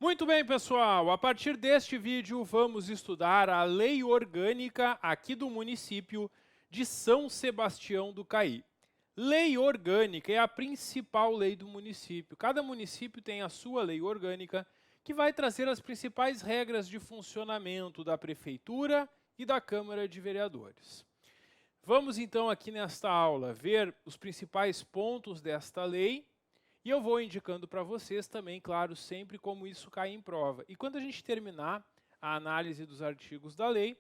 Muito bem, pessoal, a partir deste vídeo vamos estudar a lei orgânica aqui do município de São Sebastião do Caí. Lei orgânica é a principal lei do município. Cada município tem a sua lei orgânica que vai trazer as principais regras de funcionamento da prefeitura e da Câmara de Vereadores. Vamos então aqui nesta aula ver os principais pontos desta lei e eu vou indicando para vocês também, claro, sempre como isso cai em prova. E quando a gente terminar a análise dos artigos da lei,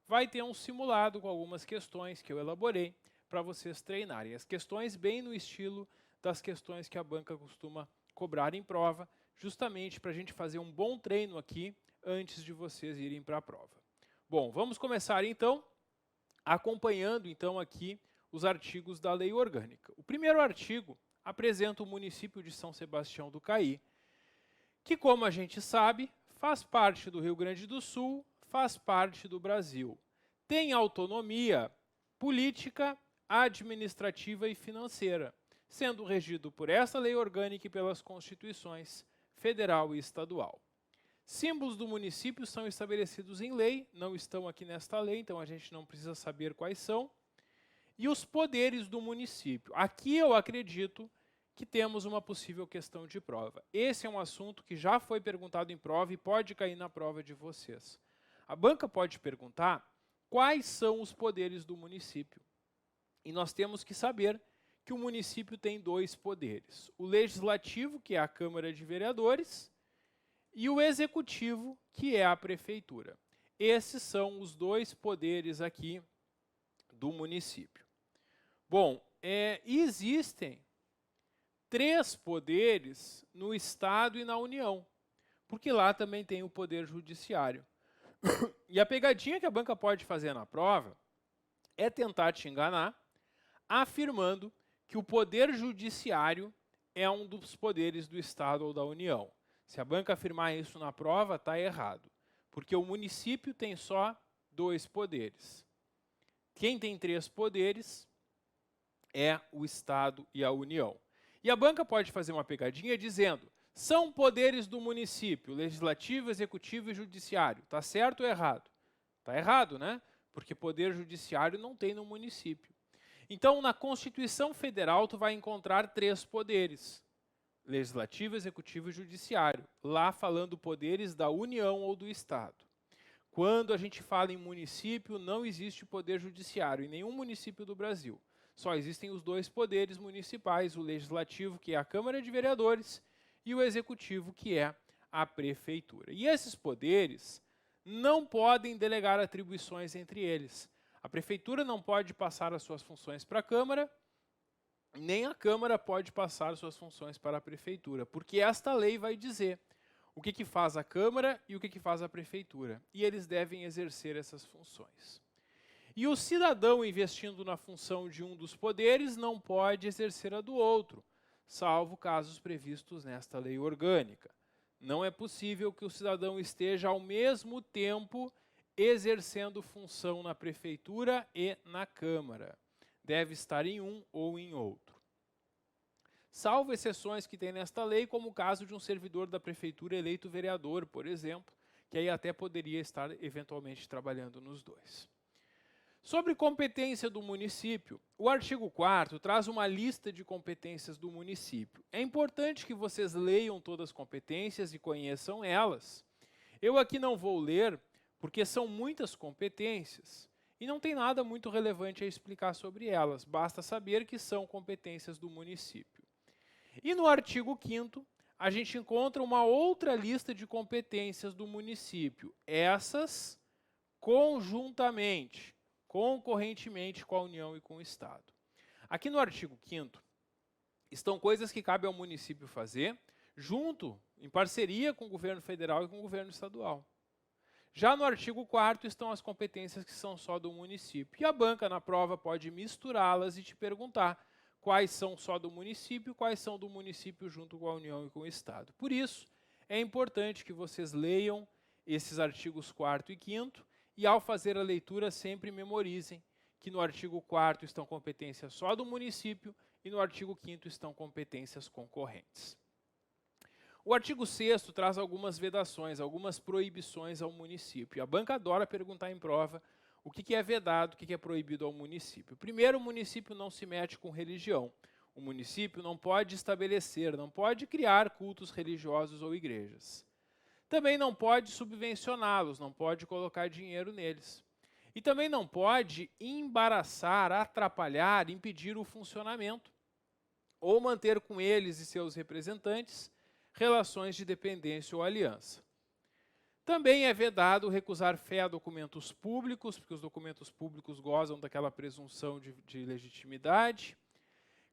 vai ter um simulado com algumas questões que eu elaborei para vocês treinarem. As questões bem no estilo das questões que a banca costuma cobrar em prova, justamente para a gente fazer um bom treino aqui antes de vocês irem para a prova. Bom, vamos começar então acompanhando então aqui os artigos da lei orgânica. O primeiro artigo apresenta o município de São Sebastião do Caí, que, como a gente sabe, faz parte do Rio Grande do Sul, faz parte do Brasil. Tem autonomia política, administrativa e financeira, sendo regido por essa lei orgânica e pelas constituições federal e estadual. Símbolos do município são estabelecidos em lei, não estão aqui nesta lei, então a gente não precisa saber quais são. E os poderes do município. Aqui eu acredito que temos uma possível questão de prova. Esse é um assunto que já foi perguntado em prova e pode cair na prova de vocês. A banca pode perguntar quais são os poderes do município. E nós temos que saber que o município tem dois poderes. O legislativo, que é a Câmara de Vereadores, e o executivo, que é a prefeitura. Esses são os dois poderes aqui do município. Bom, existem 3 poderes no Estado e na União, porque lá também tem o poder judiciário. E a pegadinha que a banca pode fazer na prova é tentar te enganar, afirmando que o poder judiciário é um dos poderes do Estado ou da União. Se a banca afirmar isso na prova, está errado, porque o município tem só 2 poderes. Quem tem 3 poderes é o Estado e a União. E a banca pode fazer uma pegadinha dizendo, são poderes do município, legislativo, executivo e judiciário. Está certo ou errado? Está errado, né? Porque poder judiciário não tem no município. Então, na Constituição Federal, tu vai encontrar 3 poderes. Legislativo, executivo e judiciário. Lá falando poderes da União ou do Estado. Quando a gente fala em município, não existe poder judiciário em nenhum município do Brasil. Só existem os 2 poderes municipais, o legislativo, que é a Câmara de Vereadores, e o executivo, que é a prefeitura. E esses poderes não podem delegar atribuições entre eles. A prefeitura não pode passar as suas funções para a Câmara, nem a Câmara pode passar suas funções para a prefeitura, porque esta lei vai dizer o que faz a Câmara e o que faz a prefeitura, e eles devem exercer essas funções. E o cidadão investindo na função de um dos poderes não pode exercer a do outro, salvo casos previstos nesta lei orgânica. Não é possível que o cidadão esteja ao mesmo tempo exercendo função na prefeitura e na Câmara. Deve estar em um ou em outro. Salvo exceções que tem nesta lei, como o caso de um servidor da prefeitura eleito vereador, por exemplo, que aí até poderia estar eventualmente trabalhando nos 2. Sobre competência do município, o artigo 4º traz uma lista de competências do município. É importante que vocês leiam todas as competências e conheçam elas. Eu aqui não vou ler, porque são muitas competências, e não tem nada muito relevante a explicar sobre elas, basta saber que são competências do município. E no artigo 5º, a gente encontra uma outra lista de competências do município, essas conjuntamente, concorrentemente com a União e com o Estado. Aqui no artigo 5º, estão coisas que cabe ao município fazer, junto, em parceria com o governo federal e com o governo estadual. Já no artigo 4º estão as competências que são só do município. E a banca, na prova, pode misturá-las e te perguntar quais são só do município, quais são do município junto com a União e com o Estado. Por isso, é importante que vocês leiam esses artigos 4º e 5º e, ao fazer a leitura, sempre memorizem que no artigo 4º estão competências só do município e no artigo 5º estão competências concorrentes. O artigo 6º traz algumas vedações, algumas proibições ao município. A banca adora perguntar em prova o que é vedado, o que é proibido ao município. Primeiro, o município não se mete com religião. O município não pode estabelecer, não pode criar cultos religiosos ou igrejas. Também não pode subvencioná-los, não pode colocar dinheiro neles. E também não pode embaraçar, atrapalhar, impedir o funcionamento ou manter com eles e seus representantes relações de dependência ou aliança. Também é vedado recusar fé a documentos públicos, porque os documentos públicos gozam daquela presunção de legitimidade.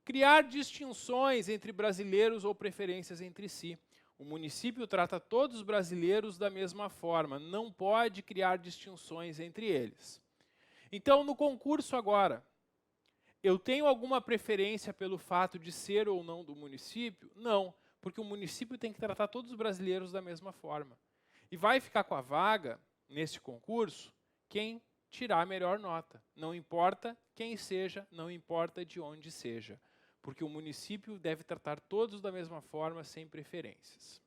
Criar distinções entre brasileiros ou preferências entre si. O município trata todos os brasileiros da mesma forma, não pode criar distinções entre eles. Então, no concurso agora, eu tenho alguma preferência pelo fato de ser ou não do município? Não, porque o município tem que tratar todos os brasileiros da mesma forma. E vai ficar com a vaga, nesse concurso, quem tirar a melhor nota. Não importa quem seja, não importa de onde seja. Porque o município deve tratar todos da mesma forma, sem preferências.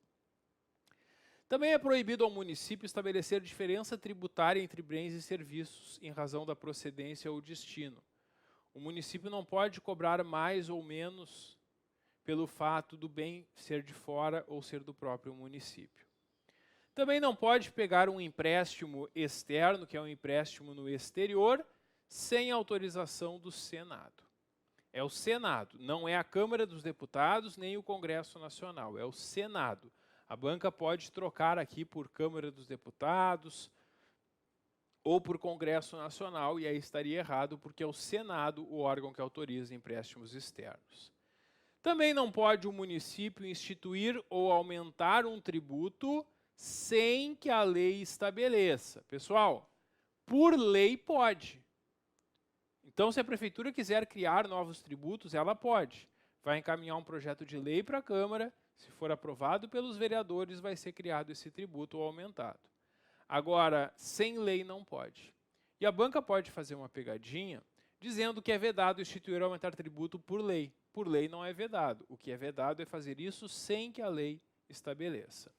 Também é proibido ao município estabelecer diferença tributária entre bens e serviços, em razão da procedência ou destino. O município não pode cobrar mais ou menos pelo fato do bem ser de fora ou ser do próprio município. Também não pode pegar um empréstimo externo, que é um empréstimo no exterior, sem autorização do Senado. É o Senado, não é a Câmara dos Deputados nem o Congresso Nacional, é o Senado. A banca pode trocar aqui por Câmara dos Deputados ou por Congresso Nacional, e aí estaria errado, porque é o Senado o órgão que autoriza empréstimos externos. Também não pode o município instituir ou aumentar um tributo sem que a lei estabeleça. Pessoal, por lei pode. Então, se a prefeitura quiser criar novos tributos, ela pode. Vai encaminhar um projeto de lei para a Câmara, se for aprovado pelos vereadores, vai ser criado esse tributo ou aumentado. Agora, sem lei não pode. E a banca pode fazer uma pegadinha dizendo que é vedado instituir ou aumentar tributo por lei. Por lei não é vedado. O que é vedado é fazer isso sem que a lei estabeleça.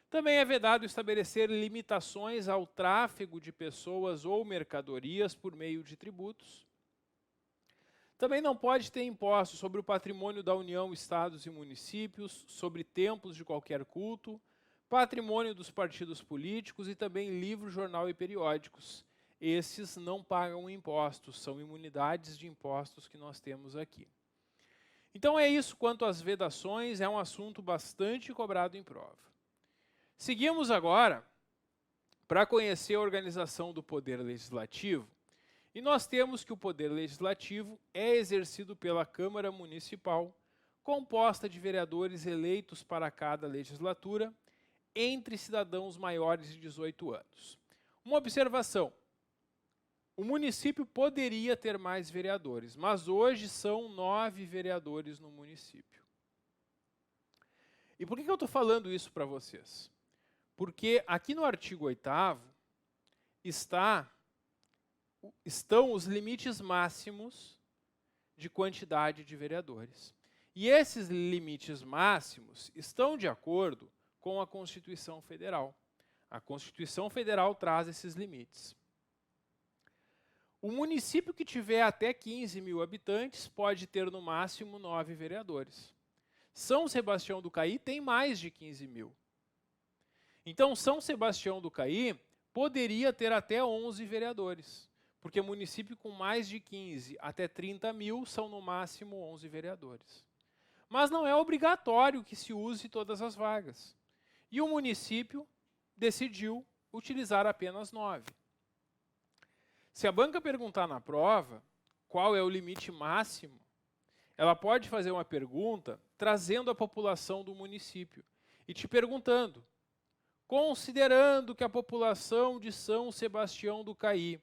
Também é vedado estabelecer limitações ao tráfego de pessoas ou mercadorias por meio de tributos. Também não pode ter impostos sobre o patrimônio da União, estados e municípios, sobre templos de qualquer culto, patrimônio dos partidos políticos e também livro, jornal e periódicos. Esses não pagam impostos, são imunidades de impostos que nós temos aqui. Então é isso quanto às vedações, é um assunto bastante cobrado em prova. Seguimos agora para conhecer a organização do Poder Legislativo, e nós temos que o Poder Legislativo é exercido pela Câmara Municipal, composta de vereadores eleitos para cada legislatura, entre cidadãos maiores de 18 anos. Uma observação: o município poderia ter mais vereadores, mas hoje são 9 vereadores no município. E por que eu estou falando isso para vocês? Porque aqui no artigo 8º estão os limites máximos de quantidade de vereadores. E esses limites máximos estão de acordo com a Constituição Federal. A Constituição Federal traz esses limites. O município que tiver até 15 mil habitantes pode ter no máximo 9 vereadores. São Sebastião do Caí tem mais de 15 mil. Então, São Sebastião do Caí poderia ter até 11 vereadores, porque município com mais de 15 até 30 mil são no máximo 11 vereadores. Mas não é obrigatório que se use todas as vagas. E o município decidiu utilizar apenas 9. Se a banca perguntar na prova qual é o limite máximo, ela pode fazer uma pergunta trazendo a população do município e te perguntando: considerando que a população de São Sebastião do Caí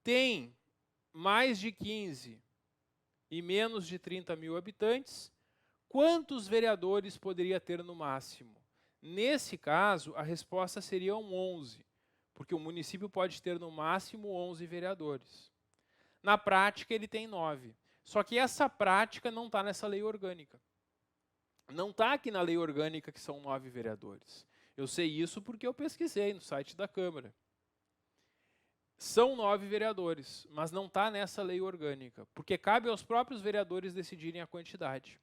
tem mais de 15 e menos de 30 mil habitantes, quantos vereadores poderia ter no máximo? Nesse caso, a resposta seria 11, porque o município pode ter no máximo 11 vereadores. Na prática, ele tem 9. Só que essa prática não está nessa lei orgânica. Não está aqui na lei orgânica que são 9 vereadores. Eu sei isso porque eu pesquisei no site da Câmara. São 9 vereadores, mas não está nessa lei orgânica, porque cabe aos próprios vereadores decidirem a quantidade.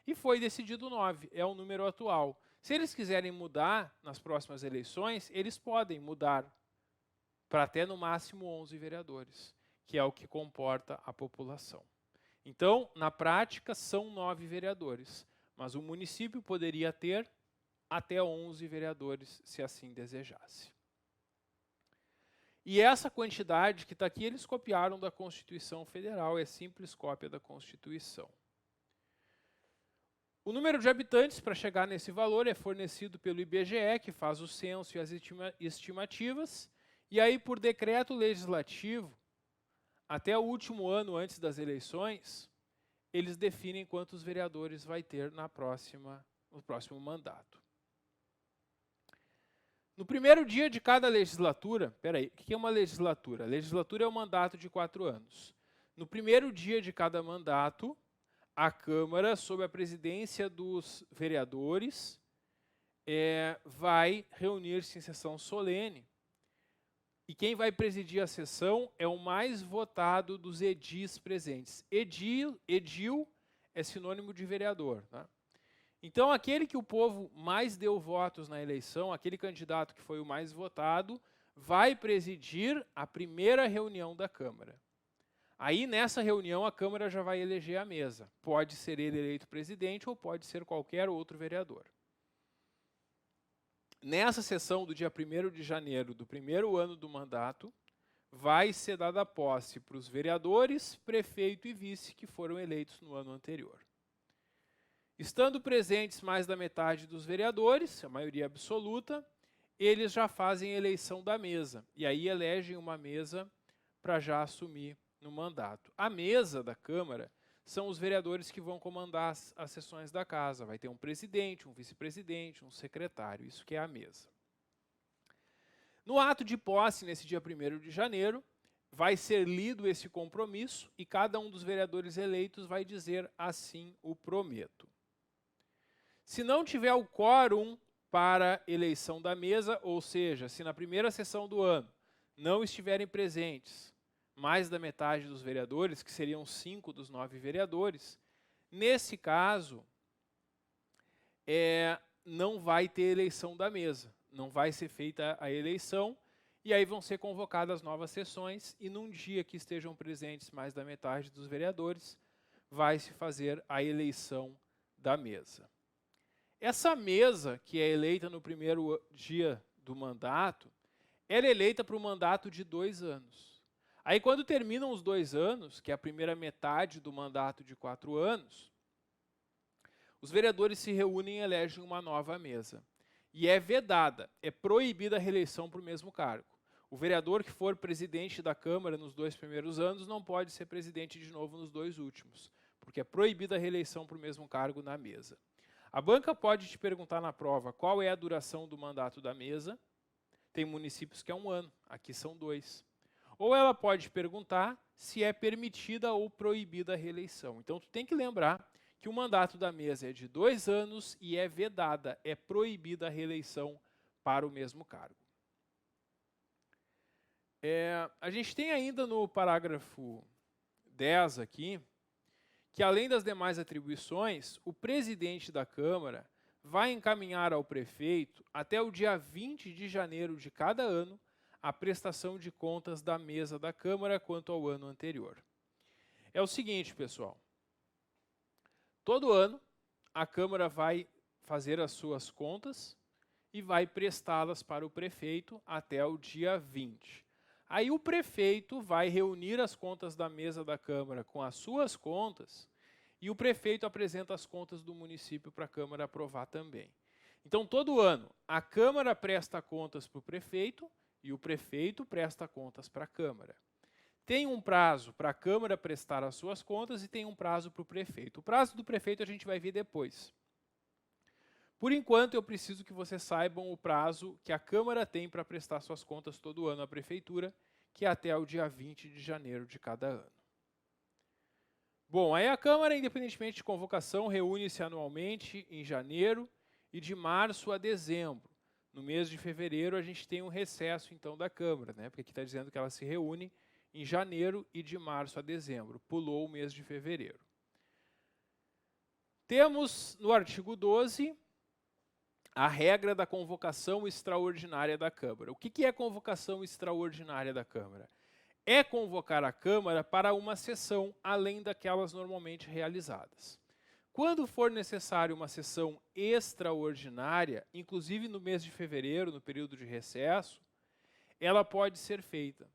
E foi decidido 9, é o número atual. Se eles quiserem mudar nas próximas eleições, eles podem mudar para até no máximo 11 vereadores, que é o que comporta a população. Então, na prática, são 9 vereadores, mas o município poderia ter até 11 vereadores, se assim desejasse. E essa quantidade que está aqui, eles copiaram da Constituição Federal, é simples cópia da Constituição. O número de habitantes para chegar nesse valor é fornecido pelo IBGE, que faz o censo e as estimativas, e aí por decreto legislativo, até o último ano antes das eleições, eles definem quantos vereadores vai ter no próximo mandato. No primeiro dia de cada legislatura, peraí, o que é uma legislatura? A legislatura é um mandato de 4 anos. No primeiro dia de cada mandato, a Câmara, sob a presidência dos vereadores, vai reunir-se em sessão solene. E quem vai presidir a sessão é o mais votado dos edis presentes. Edil é sinônimo de vereador. Tá? Então, aquele que o povo mais deu votos na eleição, aquele candidato que foi o mais votado, vai presidir a primeira reunião da Câmara. Aí, nessa reunião, a Câmara já vai eleger a mesa. Pode ser ele eleito presidente ou pode ser qualquer outro vereador. Nessa sessão do dia 1º de janeiro do primeiro ano do mandato, vai ser dada posse para os vereadores, prefeito e vice que foram eleitos no ano anterior. Estando presentes mais da metade dos vereadores, a maioria absoluta, eles já fazem a eleição da mesa. E aí elegem uma mesa para já assumir no mandato. A mesa da Câmara são os vereadores que vão comandar as sessões da casa. Vai ter um presidente, um vice-presidente, um secretário. Isso que é a mesa. No ato de posse, nesse dia 1º de janeiro, vai ser lido esse compromisso e cada um dos vereadores eleitos vai dizer assim o prometo. Se não tiver o quórum para eleição da mesa, ou seja, se na primeira sessão do ano não estiverem presentes mais da metade dos vereadores, que seriam 5 dos 9 vereadores, nesse caso, não vai ter eleição da mesa, não vai ser feita a eleição, e aí vão ser convocadas novas sessões, e num dia que estejam presentes mais da metade dos vereadores, vai se fazer a eleição da mesa. Essa mesa, que é eleita no primeiro dia do mandato, ela é eleita para um mandato de 2 anos. Aí, quando terminam os 2 anos, que é a primeira metade do mandato de 4 anos, os vereadores se reúnem e elegem uma nova mesa. E é vedada, é proibida a reeleição para o mesmo cargo. O vereador que for presidente da Câmara nos 2 primeiros anos não pode ser presidente de novo nos 2 últimos, porque é proibida a reeleição para o mesmo cargo na mesa. A banca pode te perguntar na prova qual é a duração do mandato da mesa. Tem municípios que é 1 ano, aqui são 2. Ou ela pode perguntar se é permitida ou proibida a reeleição. Então, tu tem que lembrar que o mandato da mesa é de 2 anos e é vedada, é proibida a reeleição para o mesmo cargo. A gente tem ainda no parágrafo 10 aqui, que além das demais atribuições, o presidente da Câmara vai encaminhar ao prefeito, até o dia 20 de janeiro de cada ano, a prestação de contas da mesa da Câmara quanto ao ano anterior. É o seguinte, pessoal. Todo ano, a Câmara vai fazer as suas contas e vai prestá-las para o prefeito até o dia 20. Aí o prefeito vai reunir as contas da mesa da Câmara com as suas contas e o prefeito apresenta as contas do município para a Câmara aprovar também. Então, todo ano, a Câmara presta contas para o prefeito e o prefeito presta contas para a Câmara. Tem um prazo para a Câmara prestar as suas contas e tem um prazo para o prefeito. O prazo do prefeito a gente vai ver depois. Por enquanto, eu preciso que vocês saibam o prazo que a Câmara tem para prestar suas contas todo ano à Prefeitura, que é até o dia 20 de janeiro de cada ano. Bom, aí a Câmara, independentemente de convocação, reúne-se anualmente em janeiro e de março a dezembro. No mês de fevereiro, a gente tem um recesso, então, da Câmara, né? Porque aqui está dizendo que ela se reúne em janeiro e de março a dezembro. Pulou o mês de fevereiro. Temos, no artigo 12, a regra da convocação extraordinária da Câmara. O que é convocação extraordinária da Câmara? É convocar a Câmara para uma sessão, além daquelas normalmente realizadas. Quando for necessário uma sessão extraordinária, inclusive no mês de fevereiro, no período de recesso, ela pode ser feita.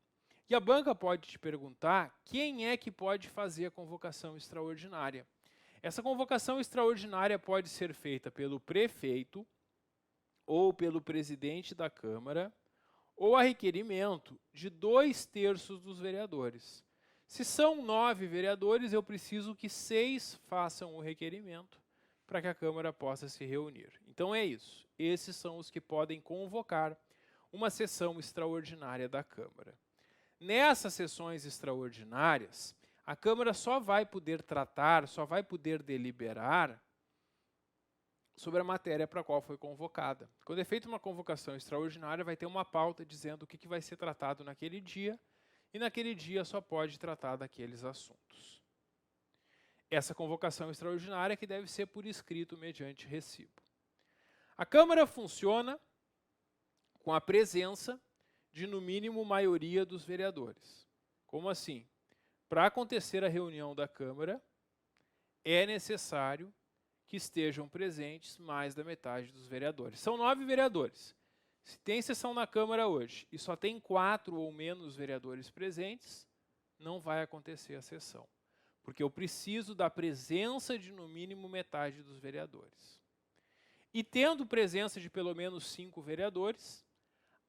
E a banca pode te perguntar quem é que pode fazer a convocação extraordinária. Essa convocação extraordinária pode ser feita pelo prefeito ou pelo presidente da Câmara, ou a requerimento de 2/3 dos vereadores. Se são 9 vereadores, eu preciso que 6 façam o requerimento para que a Câmara possa se reunir. Então é isso. Esses são os que podem convocar uma sessão extraordinária da Câmara. Nessas sessões extraordinárias, a Câmara só vai poder tratar, só vai poder deliberar sobre a matéria para a qual foi convocada. Quando é feita uma convocação extraordinária, vai ter uma pauta dizendo o que vai ser tratado naquele dia, e naquele dia só pode tratar daqueles assuntos. Essa convocação extraordinária que deve ser por escrito mediante recibo. A Câmara funciona com a presença de, no mínimo, maioria dos vereadores. Como assim? Para acontecer a reunião da Câmara, é necessário que estejam presentes mais da metade dos vereadores. São 9 vereadores. Se tem sessão na Câmara hoje e só tem 4 ou menos vereadores presentes, não vai acontecer a sessão. Porque eu preciso da presença de, no mínimo, metade dos vereadores. E tendo presença de pelo menos 5 vereadores,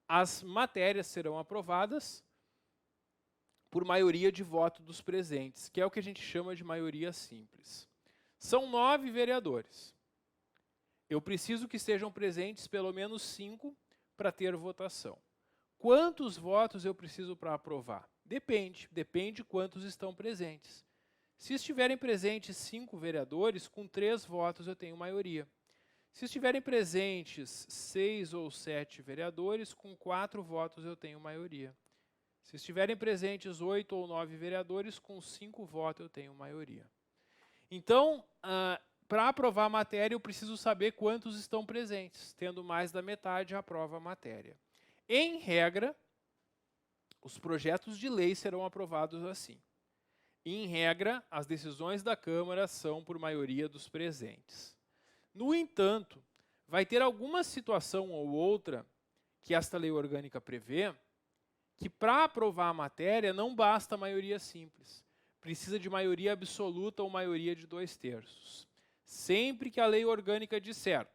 as matérias serão aprovadas por maioria de voto dos presentes, que é o que a gente chama de maioria simples. São 9 vereadores. Eu preciso que estejam presentes pelo menos 5 para ter votação. Quantos votos eu preciso para aprovar? Depende quantos estão presentes. Se estiverem presentes 5 vereadores, com 3 votos eu tenho maioria. Se estiverem presentes 6 ou 7 vereadores, com 4 votos eu tenho maioria. Se estiverem presentes 8 ou 9 vereadores, com 5 votos eu tenho maioria. Então, para aprovar a matéria, eu preciso saber quantos estão presentes. Tendo mais da metade, aprova a matéria. Em regra, os projetos de lei serão aprovados assim. Em regra, as decisões da Câmara são por maioria dos presentes. No entanto, vai ter alguma situação ou outra que esta lei orgânica prevê que para aprovar a matéria não basta a maioria simples. Precisa de maioria absoluta ou maioria de 2/3. Sempre que a lei orgânica disser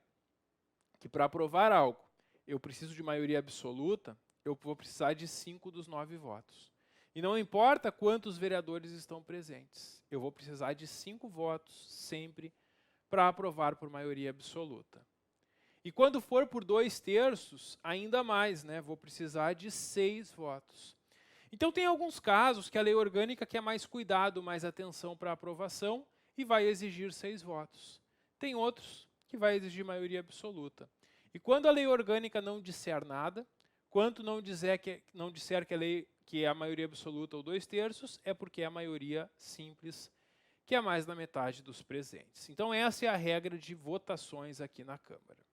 que para aprovar algo eu preciso de maioria absoluta, eu vou precisar de 5 dos 9 votos. E não importa quantos vereadores estão presentes, eu vou precisar de 5 votos sempre para aprovar por maioria absoluta. E quando for por 2/3, ainda mais, né? Vou precisar de 6 votos. Então tem alguns casos que a lei orgânica quer mais cuidado, mais atenção para a aprovação e vai exigir 6 votos. Tem outros que vai exigir maioria absoluta. E quando a lei orgânica não disser nada, quanto não disser que é a maioria absoluta ou 2/3, é porque é a maioria simples, que é mais da metade dos presentes. Então essa é a regra de votações aqui na Câmara.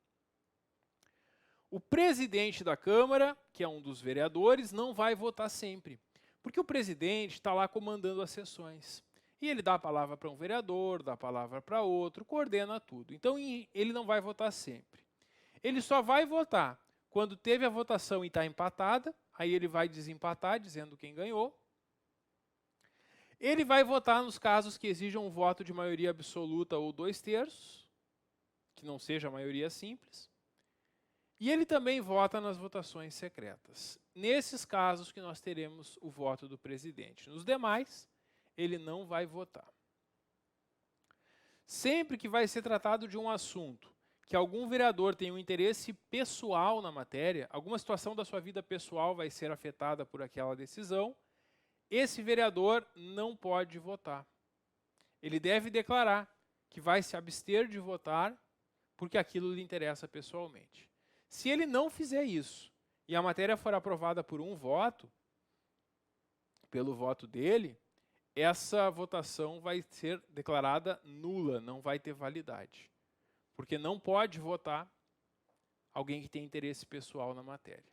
O presidente da Câmara, que é um dos vereadores, não vai votar sempre, porque o presidente está lá comandando as sessões. E ele dá a palavra para um vereador, dá a palavra para outro, coordena tudo. Então ele não vai votar sempre. Ele só vai votar quando teve a votação e está empatada, aí ele vai desempatar, dizendo quem ganhou. Ele vai votar nos casos que exijam um voto de maioria absoluta ou 2/3, que não seja a maioria simples. E ele também vota nas votações secretas. Nesses casos que nós teremos o voto do presidente. Nos demais, ele não vai votar. Sempre que vai ser tratado de um assunto que algum vereador tem um interesse pessoal na matéria, alguma situação da sua vida pessoal vai ser afetada por aquela decisão, esse vereador não pode votar. ele deve declarar que vai se abster de votar porque aquilo lhe interessa pessoalmente. Se ele não fizer isso e a matéria for aprovada por um voto, pelo voto dele, essa votação vai ser declarada nula, não vai ter validade. Porque não pode votar alguém que tem interesse pessoal na matéria.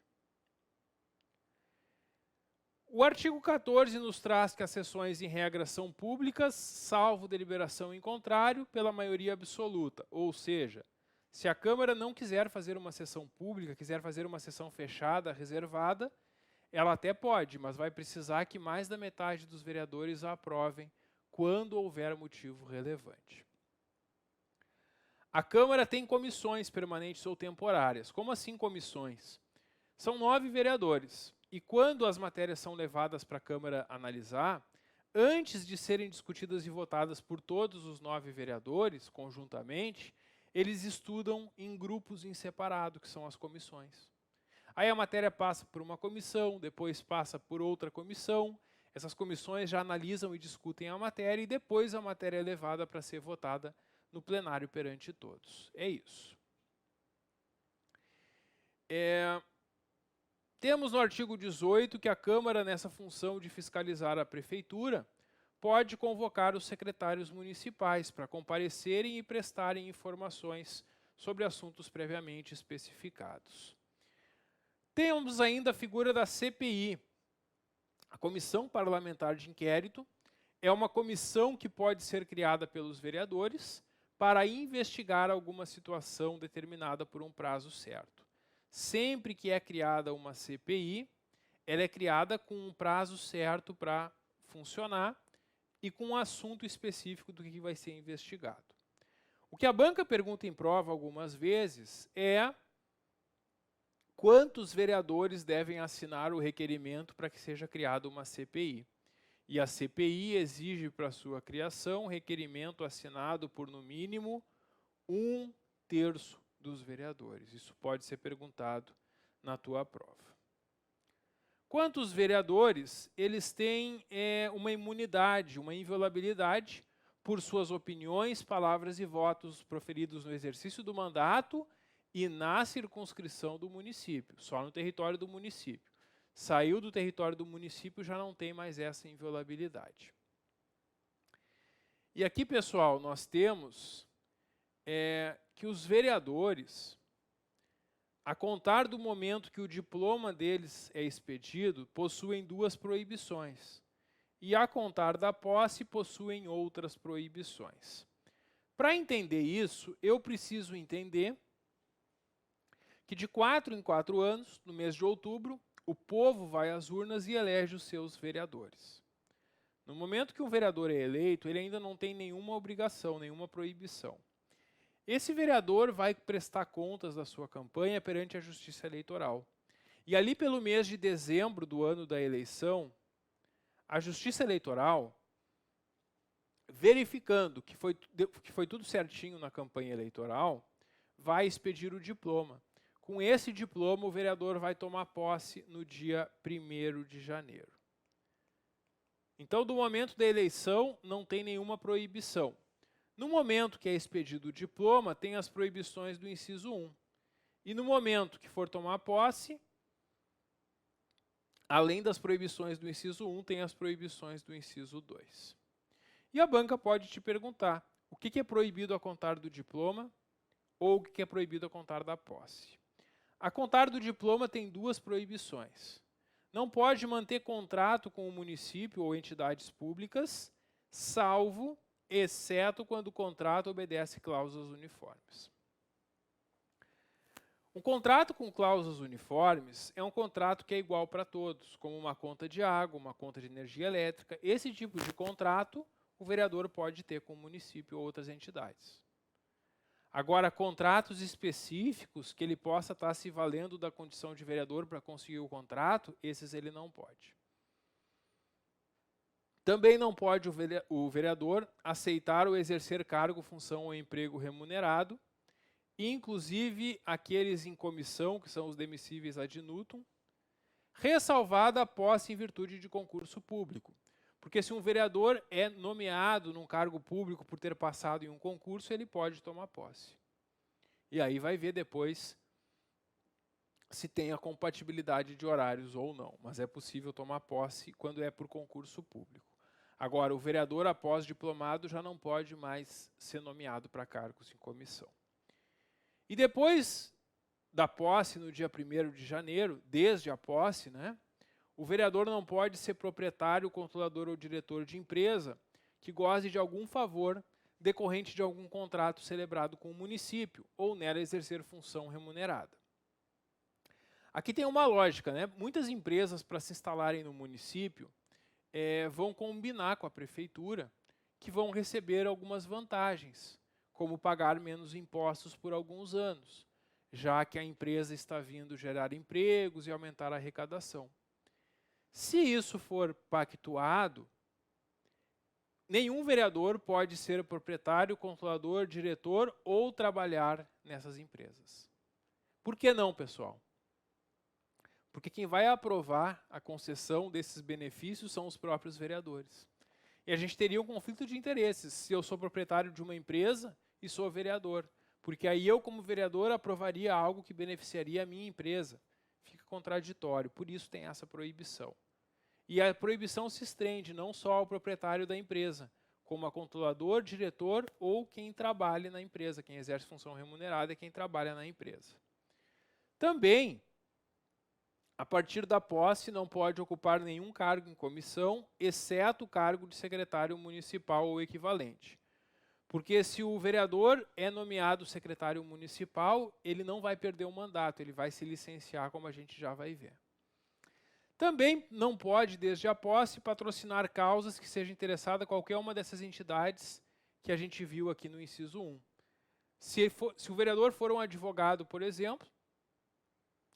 O artigo 14 nos traz que as sessões em regra são públicas, salvo deliberação em contrário, pela maioria absoluta. Ou seja, se a Câmara não quiser fazer uma sessão pública, quiser fazer uma sessão fechada, reservada, ela até pode, mas vai precisar que mais da metade dos vereadores a aprovem quando houver motivo relevante. A Câmara tem comissões permanentes ou temporárias. Como assim comissões? São 9 vereadores. E quando as matérias são levadas para a Câmara analisar, antes de serem discutidas e votadas por todos os 9 vereadores, conjuntamente, eles estudam em grupos em separado, que são as comissões. Aí a matéria passa por uma comissão, depois passa por outra comissão, essas comissões já analisam e discutem a matéria e depois a matéria é levada para ser votada no plenário perante todos. É isso. Temos no artigo 18 que a Câmara, nessa função de fiscalizar a Prefeitura, pode convocar os secretários municipais para comparecerem e prestarem informações sobre assuntos previamente especificados. Temos ainda a figura da CPI. A Comissão Parlamentar de Inquérito é uma comissão que pode ser criada pelos vereadores para investigar alguma situação determinada por um prazo certo. Sempre que é criada uma CPI, ela é criada com um prazo certo para funcionar e com um assunto específico do que vai ser investigado. O que a banca pergunta em prova algumas vezes é quantos vereadores devem assinar o requerimento para que seja criada uma CPI. E a CPI exige para sua criação requerimento assinado por, no mínimo, 1/3 dos vereadores. Isso pode ser perguntado na tua prova. Quantos vereadores, eles têm uma imunidade, uma inviolabilidade por suas opiniões, palavras e votos proferidos no exercício do mandato e na circunscrição do município, só no território do município. Saiu do território do município, já não tem mais essa inviolabilidade. E aqui, pessoal, nós temos que os vereadores, a contar do momento que o diploma deles é expedido, possuem 2 proibições. E a contar da posse, possuem outras proibições. Para entender isso, eu preciso entender que de 4 em 4 anos, no mês de outubro, o povo vai às urnas e elege os seus vereadores. No momento que um vereador é eleito, ele ainda não tem nenhuma obrigação, nenhuma proibição. Esse vereador vai prestar contas da sua campanha perante a Justiça Eleitoral. E ali pelo mês de dezembro do ano da eleição, a Justiça Eleitoral, verificando que foi tudo certinho na campanha eleitoral, vai expedir o diploma. Com esse diploma, o vereador vai tomar posse no dia 1º de janeiro. Então, do momento da eleição, não tem nenhuma proibição. No momento que é expedido o diploma, tem as proibições do inciso 1. E no momento que for tomar posse, além das proibições do inciso 1, tem as proibições do inciso 2. E a banca pode te perguntar, o que é proibido a contar do diploma ou o que é proibido a contar da posse? A contar do diploma tem 2 proibições. Não pode manter contrato com o município ou entidades públicas, salvo, exceto quando o contrato obedece cláusulas uniformes. Um contrato com cláusulas uniformes é um contrato que é igual para todos, como uma conta de água, uma conta de energia elétrica. Esse tipo de contrato o vereador pode ter com o município ou outras entidades. Agora, contratos específicos que ele possa estar se valendo da condição de vereador para conseguir o contrato, esses ele não pode. Também não pode o vereador aceitar ou exercer cargo, função ou emprego remunerado, inclusive aqueles em comissão, que são os demissíveis ad nutum, ressalvada a posse em virtude de concurso público. Porque se um vereador é nomeado num cargo público por ter passado em um concurso, ele pode tomar posse. E aí vai ver depois se tem a compatibilidade de horários ou não. Mas é possível tomar posse quando é por concurso público. Agora, o vereador, após diplomado, já não pode mais ser nomeado para cargos em comissão. E depois da posse, no dia 1º de janeiro, desde a posse, o vereador não pode ser proprietário, controlador ou diretor de empresa que goze de algum favor decorrente de algum contrato celebrado com o município ou nela exercer função remunerada. Aqui tem uma lógica, Muitas empresas, para se instalarem no município, vão combinar com a prefeitura que vão receber algumas vantagens, como pagar menos impostos por alguns anos, já que a empresa está vindo gerar empregos e aumentar a arrecadação. Se isso for pactuado, nenhum vereador pode ser proprietário, controlador, diretor ou trabalhar nessas empresas. Por que não, pessoal? Porque quem vai aprovar a concessão desses benefícios são os próprios vereadores. E a gente teria um conflito de interesses se eu sou proprietário de uma empresa e sou vereador. Porque aí eu, como vereador, aprovaria algo que beneficiaria a minha empresa. Fica contraditório, por isso tem essa proibição. E a proibição se estende não só ao proprietário da empresa, como a controlador, diretor ou quem trabalha na empresa. Quem exerce função remunerada é quem trabalha na empresa. Também, a partir da posse, não pode ocupar nenhum cargo em comissão, exceto o cargo de secretário municipal ou equivalente. Porque se o vereador é nomeado secretário municipal, ele não vai perder o mandato, ele vai se licenciar, como a gente já vai ver. Também não pode, desde a posse, patrocinar causas que seja interessada a qualquer uma dessas entidades que a gente viu aqui no inciso 1. Se o vereador for um advogado, por exemplo,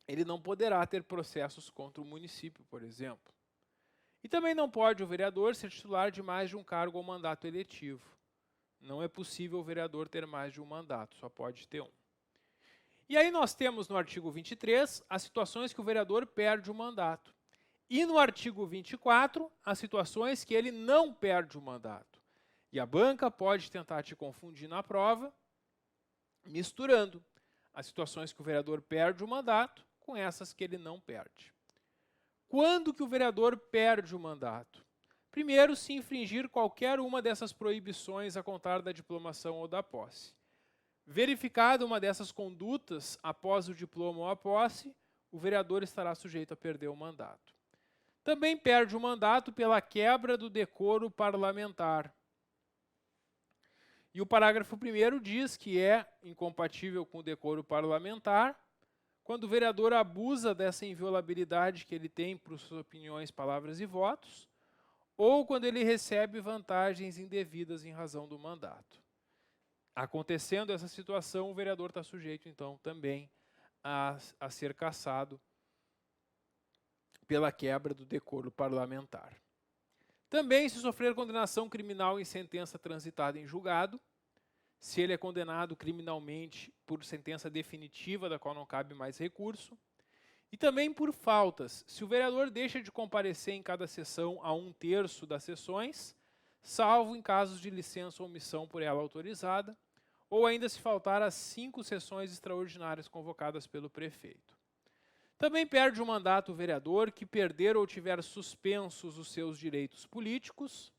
ele não poderá ter processos contra o município, por exemplo. E também não pode o vereador ser titular de mais de um cargo ou mandato eletivo. Não é possível o vereador ter mais de um mandato, só pode ter um. E aí nós temos no artigo 23 as situações que o vereador perde o mandato. E no artigo 24, as situações que ele não perde o mandato. E a banca pode tentar te confundir na prova, misturando as situações que o vereador perde o mandato com essas que ele não perde. Quando que o vereador perde o mandato? Primeiro, se infringir qualquer uma dessas proibições a contar da diplomação ou da posse. Verificada uma dessas condutas após o diploma ou a posse, o vereador estará sujeito a perder o mandato. Também perde o mandato pela quebra do decoro parlamentar. E o parágrafo 1º diz que é incompatível com o decoro parlamentar quando o vereador abusa dessa inviolabilidade que ele tem por suas opiniões, palavras e votos, ou quando ele recebe vantagens indevidas em razão do mandato. Acontecendo essa situação, o vereador está sujeito, então, também a ser cassado pela quebra do decoro parlamentar. Também, se sofrer condenação criminal em sentença transitada em julgado, se ele é condenado criminalmente por sentença definitiva, da qual não cabe mais recurso, e também por faltas, se o vereador deixa de comparecer em cada sessão a 1/3 das sessões, salvo em casos de licença ou omissão por ela autorizada, ou ainda se faltar às 5 sessões extraordinárias convocadas pelo prefeito. Também perde o mandato o vereador que perder ou tiver suspensos os seus direitos políticos,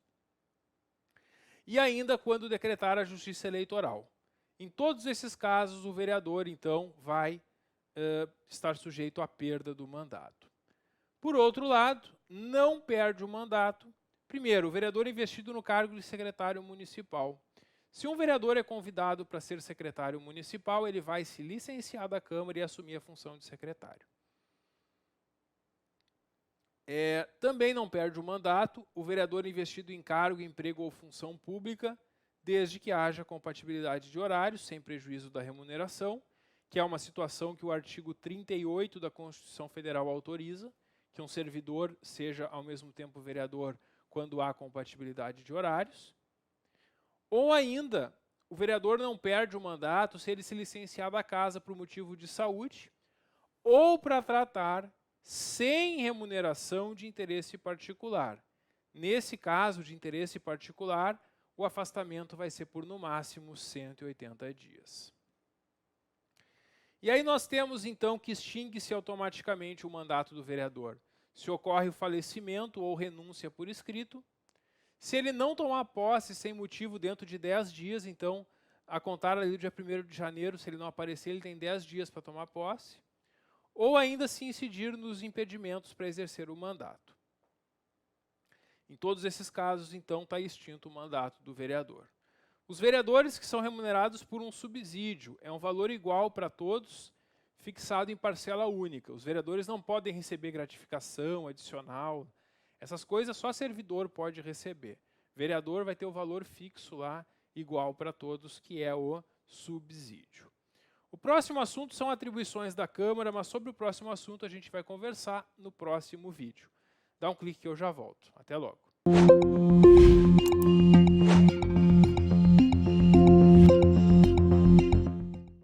e ainda quando decretar a justiça eleitoral. Em todos esses casos, o vereador, então, vai estar sujeito à perda do mandato. Por outro lado, não perde o mandato. Primeiro, o vereador investido no cargo de secretário municipal. Se um vereador é convidado para ser secretário municipal, ele vai se licenciar da Câmara e assumir a função de secretário. Também não perde o mandato o vereador investido em cargo, emprego ou função pública, desde que haja compatibilidade de horários, sem prejuízo da remuneração, que é uma situação que o artigo 38 da Constituição Federal autoriza, que um servidor seja ao mesmo tempo vereador quando há compatibilidade de horários. Ou ainda, o vereador não perde o mandato se ele se licenciar da casa por motivo de saúde ou para tratar sem remuneração de interesse particular, Nesse caso de interesse particular, o afastamento vai ser por no máximo 180 dias. E aí nós temos então que extingue-se automaticamente o mandato do vereador se ocorre o falecimento ou renúncia por escrito. Se ele não tomar posse sem motivo dentro de 10 dias, então, a contar ali do dia 1º de janeiro, se ele não aparecer, ele tem 10 dias para tomar posse. Ou ainda se incidir nos impedimentos para exercer o mandato. Em todos esses casos, então, está extinto o mandato do vereador. Os vereadores que são remunerados por um subsídio, é um valor igual para todos, fixado em parcela única. Os vereadores não podem receber gratificação adicional. Essas coisas só servidor pode receber. Vereador vai ter o valor fixo lá, igual para todos, que é o subsídio. O próximo assunto são atribuições da Câmara, mas sobre o próximo assunto a gente vai conversar no próximo vídeo. Dá um clique que eu já volto. Até logo.